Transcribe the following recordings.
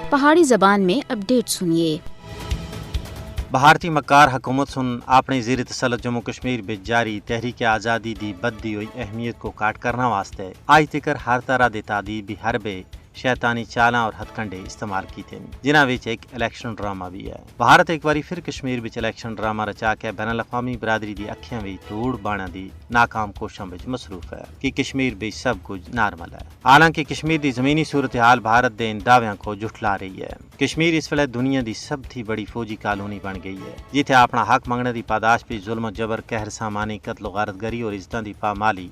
پہاڑی زبان میں اپڈیٹ سنیے۔ بھارتی مکار حکومت سن اپنی زیر تسلط جموں کشمیر بچ جاری تحریک آزادی دی بدی ہوئی اہمیت کو کاٹ کرنا واسطے آج تکر ہر طرح دے تعدیبی حربے شیطانی چالاں اور ہتھ کنڈے استعمال کیتے ہیں، جنہاں وچ ایک الیکشن ڈرامہ بھی ہے۔ بھارت ایک باری پھر کشمیر وچ الیکشن ڈرامہ رچا کے بین الاقوامی برادری دی اکھیاں وچ دھوڑ بانا دی ناکام کوششاں وچ مصروف ہے کہ کشمیر وچ سب کچھ نارمل ہے۔ حالانکہ کشمیر دی زمینی صورتحال بھارت دے ان دعویاں کو جھٹلا رہی ہے۔ کشمیر اس ویلے دنیا دی سب تھی بڑی فوجی کالونی بن گئی ہے، جتھے اپنا حق منگنے دی پاداش پہ ظلم و جبر، قہر سامانی، قتل و غارت گری اور عزتاں دی پامالی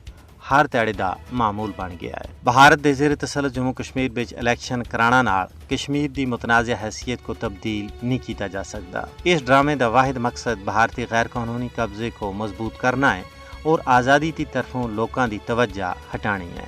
ہر تیڑے دا معمول بن گیا ہے۔ بھارت دے زیر تسلط جموں کشمیر وچ الیکشن کرانا نال کشمیر دی متنازع حیثیت کو تبدیل نہیں کیتا جا سکتا۔ اس ڈرامے دا واحد مقصد بھارتی غیر قانونی قبضے کو مضبوط کرنا ہے اور آزادی کی طرفوں لوکاں دی توجہ ہٹانی ہے۔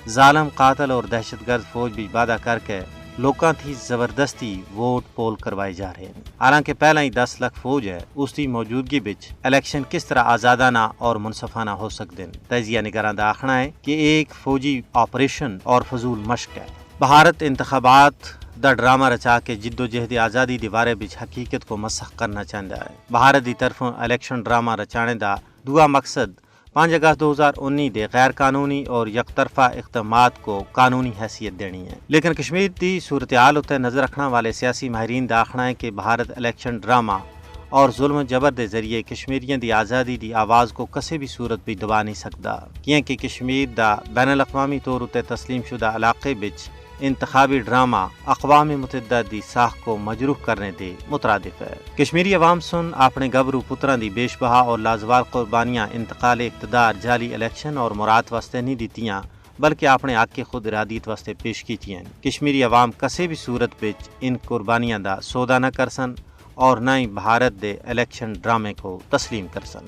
ظالم، قاتل اور دہشت گرد فوج بھی وعدہ کر کے لوکاں تھی زبردستی ووٹ پول کروائے جا رہے ہیں۔ حالانکہ پہلا ہی 10 لاکھ فوج ہے، اس کی موجودگی بچ الیکشن کس طرح آزادانہ اور منصفانہ ہو سکتے ہیں۔ تجزیہ نگاراں دا آخنا ہے کہ ایک فوجی آپریشن اور فضول مشق ہے۔ بھارت انتخابات دا ڈرامہ رچا کے جد و جہد آزادی دی بارے بچ حقیقت کو مسخ کرنا چاہتا ہے۔ بھارت دی طرفوں الیکشن ڈرامہ رچانے دا دوسرا مقصد 5 اگست 2019 دے غیر قانونی اور یک طرفہ اقدامات کو قانونی حیثیت دینی ہے۔ لیکن کشمیر دی صورتحال اتنے نظر رکھنے والے سیاسی ماہرین دا آخنا ہے کہ بھارت الیکشن ڈرامہ اور ظلم و جبر دے ذریعے کشمیریاں دی آزادی دی آواز کو کسی بھی صورت بھی دبا نہیں سکتا، کیونکہ کشمیر دا بین الاقوامی طور تے تسلیم شدہ علاقے بچ انتخابی ڈرامہ اقوام متحدہ دی ساکھ کو مجروح کرنے دے مترادف ہے۔ کشمیری عوام سن اپنے گبرو پتران دی بیش بہا اور لازوال قربانیاں انتقال اقتدار، جعلی الیکشن اور مراد واسطے نہیں دیتیاں، بلکہ اپنے حق کی خود ارادیت واسطے پیش کیتیاں۔ کشمیری عوام کسی بھی صورت بچ ان قربانیاں دا سودا نہ کرسن اور نہ ہی بھارت دے الیکشن ڈرامے کو تسلیم کرسن۔